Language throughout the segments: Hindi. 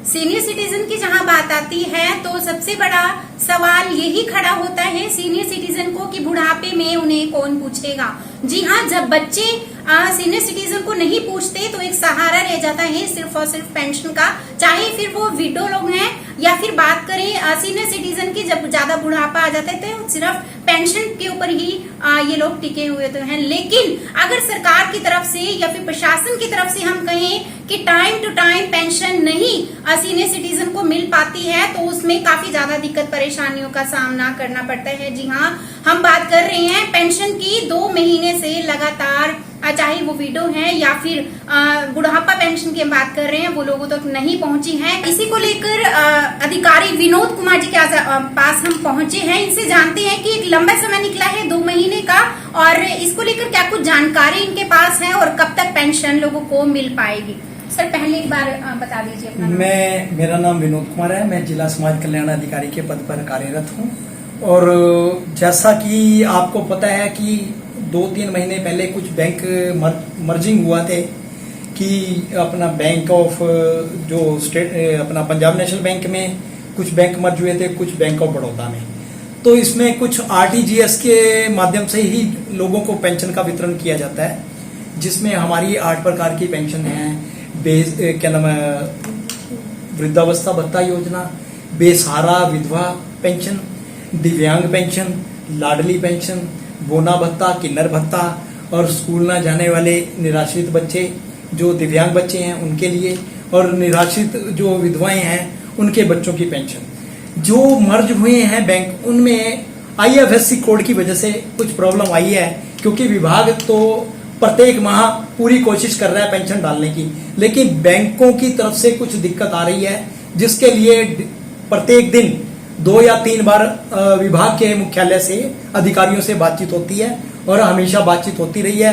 सीनियर सिटीजन की जहां बात आती है तो सबसे बड़ा सवाल यही खड़ा होता है सीनियर सिटीजन को कि बुढ़ापे में उन्हें कौन पूछेगा। जी हाँ, जब बच्चे सीनियर सिटीजन को नहीं पूछते तो एक सहारा रह जाता है सिर्फ और सिर्फ पेंशन का, चाहे फिर वो विडो लोग हैं या फिर बात करें सीनियर सिटीजन की। जब ज्यादा बुढ़ापा आ जाता है तो सिर्फ पेंशन के ऊपर ही ये लोग टिके हुए तो हैं। लेकिन अगर सरकार की तरफ से या फिर प्रशासन की तरफ से हम कहें कि टाइम टू टाइम पेंशन नहीं सीनियर सिटीजन को मिल पाती है तो उसमें काफी ज्यादा दिक्कत परेशानियों का सामना करना पड़ता है। जी हाँ, हम बात कर रहे हैं पेंशन की 2 महीने से लगातार, चाहे वो विडो है या फिर बुढ़ापा पेंशन की हम बात कर रहे हैं, वो लोगों तक नहीं पहुंची है। इसी को लेकर अधिकारी विनोद कुमार जी के पास हम पहुंचे हैं। इनसे जानते हैं कि एक लंबा समय निकला है 2 महीने का, और इसको लेकर क्या कुछ जानकारी इनके पास है और कब तक पेंशन लोगों को मिल पाएगी। सर, पहले एक बार बता दीजिए अपना नाम। मेरा नाम विनोद कुमार है। मैं जिला समाज कल्याण अधिकारी के पद पर कार्यरत हूँ। और जैसा कि आपको पता है कि 2-3 महीने पहले कुछ बैंक मर्जिंग हुआ थे कि अपना बैंक ऑफ जो स्टेट अपना पंजाब नेशनल बैंक में कुछ बैंक मर्ज हुए थे, कुछ बैंक ऑफ बड़ौदा में। तो इसमें कुछ आरटीजीएस के माध्यम से ही लोगों को पेंशन का वितरण किया जाता है, जिसमें हमारी 8 प्रकार की पेंशन है। क्या नाम है, वृद्धावस्था भत्ता योजना, बेसहारा विधवा पेंशन, दिव्यांग पेंशन, लाडली पेंशन, बोना भत्ता, किन्नर भत्ता, और स्कूल ना जाने वाले निराश्रित बच्चे जो दिव्यांग बच्चे हैं उनके लिए, और निराश्रित जो विधवाएं हैं उनके बच्चों की पेंशन। जो मर्ज हुए हैं बैंक, उनमें आईएफएससी कोड की वजह से कुछ प्रॉब्लम आई है, क्योंकि विभाग तो प्रत्येक माह पूरी कोशिश कर रहा है पेंशन डालने की, लेकिन बैंकों की तरफ से कुछ दिक्कत आ रही है, जिसके लिए प्रत्येक दिन 2 या 3 बार विभाग के मुख्यालय से अधिकारियों से बातचीत होती है, और हमेशा बातचीत होती रही है।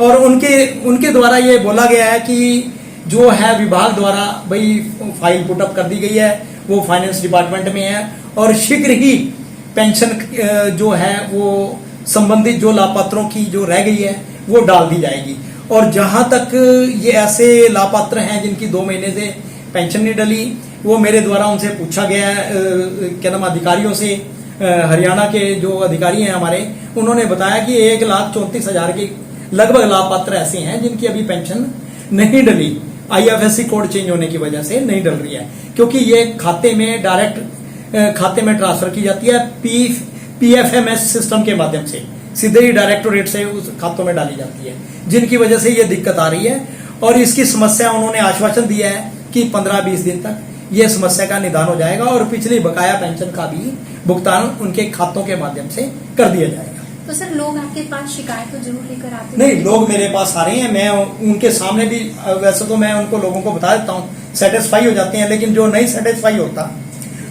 और उनके द्वारा ये बोला गया है कि जो है विभाग द्वारा भाई फाइल पुटअप कर दी गई है, वो फाइनेंस डिपार्टमेंट में है, और शीघ्र ही पेंशन जो है वो संबंधित जो लाभपात्रों की जो रह गई है वो डाल दी जाएगी। और जहां तक ये ऐसे लाभपात्र हैं जिनकी 2 महीने से पेंशन नहीं डली, वो मेरे द्वारा उनसे पूछा गया क्या नाम अधिकारियों से, हरियाणा के जो अधिकारी हैं हमारे, उन्होंने बताया कि 1,34,000 के लगभग लाभपात्र ऐसे हैं जिनकी अभी पेंशन नहीं डली। आईएफएससी कोड चेंज होने की वजह से नहीं डल रही है, क्योंकि ये खाते में डायरेक्ट खाते में ट्रांसफर की जाती है पीएफएमएस सिस्टम के माध्यम से, सीधे ही डायरेक्टोरेट से उस खातों में डाली जाती है, जिनकी वजह से ये दिक्कत आ रही है। और इसकी समस्या उन्होंने आश्वासन दिया है कि 15-20 दिन तक ये समस्या का निदान हो जाएगा, और पिछली बकाया पेंशन का भी भुगतान उनके खातों के माध्यम से कर दिया जाएगा। तो सर, लोग आपके पास शिकायत तो जरूर लेकर आते हैं? नहीं, लोग मेरे पास आ रहे हैं, मैं उनके सामने भी, वैसे तो मैं उनको लोगों को बता देता हूँ, सेटिस्फाई हो जाते हैं, लेकिन जो नहीं सेटिस्फाई होता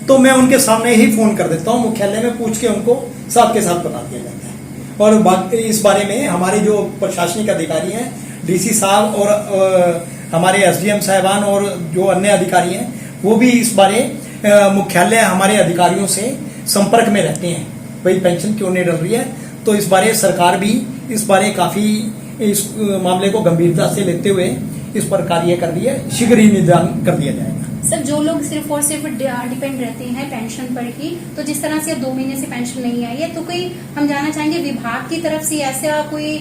तो मैं उनके सामने ही फोन कर देता हूँ, मुख्यालय में पूछ के उनको साथ के साथ बता दिया जाता है। और इस बारे में हमारे जो प्रशासनिक अधिकारी हैं, डीसी साहब और हमारे एसडीएम साहबान और जो अन्य अधिकारी हैं, वो भी इस बारे मुख्यालय हमारे अधिकारियों से संपर्क में रहते हैं, भाई पेंशन क्यों नहीं डल रही है। तो इस बारे सरकार भी इस बारे काफी इस मामले को गंभीरता से लेते हुए इस पर कार्य कर रही है, शीघ्र ही निदान कर दिया जाएगा। सर, जो लोग सिर्फ और सिर्फ डिपेंड रहते हैं पेंशन पर ही, तो जिस तरह से 2 महीने से पेंशन नहीं आई है, तो कोई हम जानना चाहेंगे विभाग की तरफ से ऐसा कोई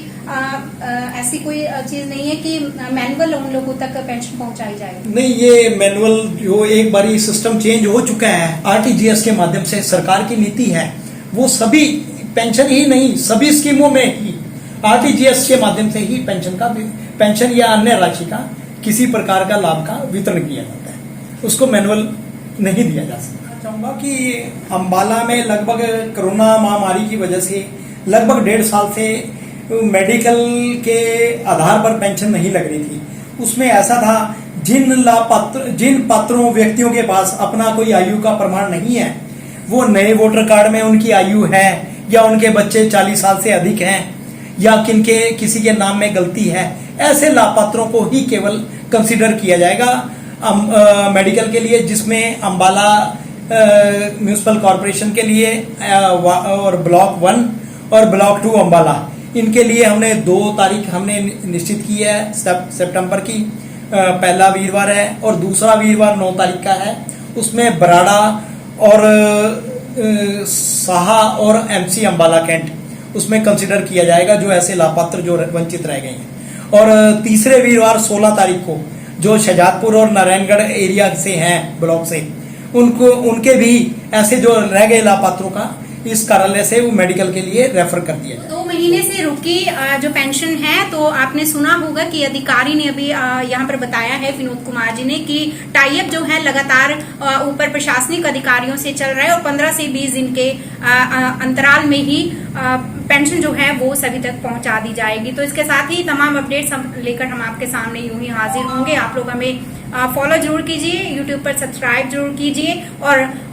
ऐसी कोई चीज नहीं है कि मैनुअल उन लोगों तक पेंशन पहुंचाई जाए? नहीं, ये मैनुअल जो एक बारी सिस्टम चेंज हो चुका है, आरटीजीएस के माध्यम से सरकार की नीति है, वो सभी पेंशन ही नहीं सभी स्कीमों में ही आरटीजीएस के माध्यम से ही पेंशन या अन्य राशि का किसी प्रकार का लाभ का वितरण किया जाता है, उसको मैनुअल नहीं दिया जा सकता। चाहूंगा कि अंबाला में लगभग कोरोना महामारी की वजह से लगभग 1.5 साल से मेडिकल के आधार पर पेंशन नहीं लग रही थी। उसमें ऐसा था, जिन पात्रों व्यक्तियों के पास अपना कोई आयु का प्रमाण नहीं है, वो नए वोटर कार्ड में उनकी आयु है, या उनके बच्चे 40 साल से अधिक हैं, या किसी के नाम में गलती है, ऐसे लाभपात्रों को ही केवल कंसीडर किया जाएगा मेडिकल के लिए, जिसमें अंबाला म्यूनिसिपल कॉर्पोरेशन के लिए और ब्लॉक 1 और ब्लॉक 2 अंबाला, इनके लिए हमने 2 तारीख हमने निश्चित की है सितंबर की पहला वीरवार है और दूसरा वीरवार 9 तारीख का है। उसमें बराड़ा और साहा और एमसी अम्बाला कैंट उसमें कंसिडर किया जाएगा, जो ऐसे लापात्र जो वंचित रह गए हैं। और तीसरे वीरवार 16 तारीख को जो शहजादपुर और नारायणगढ़ एरिया से हैं, ब्लॉक से, उनके भी ऐसे जो रह गए लापात्रों का इस कार्यालय से वो मेडिकल के लिए रेफर कर दिया जाए। 2 महीने से रुकी जो पेंशन है, तो आपने सुना होगा कि अधिकारी ने अभी यहाँ पर बताया है, विनोद कुमार जी ने, कि टाई अप जो है लगातार ऊपर प्रशासनिक अधिकारियों से चल रहा है और 15 से 20 दिन के अंतराल में ही पेंशन जो है वो सभी तक पहुंचा दी जाएगी। तो इसके साथ ही तमाम अपडेट्स लेकर हम आपके सामने यूं ही हाजिर होंगे। आप लोग हमें फॉलो जरूर कीजिए, यूट्यूब पर सब्सक्राइब जरूर कीजिए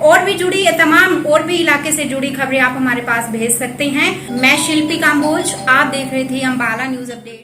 और भी जुड़ी तमाम और भी इलाके से जुड़ी खबरें आप हमारे पास भेज सकते हैं। मैं शिल्पी काम्बोज, आप देख रहे थे अम्बाला न्यूज अपडेट।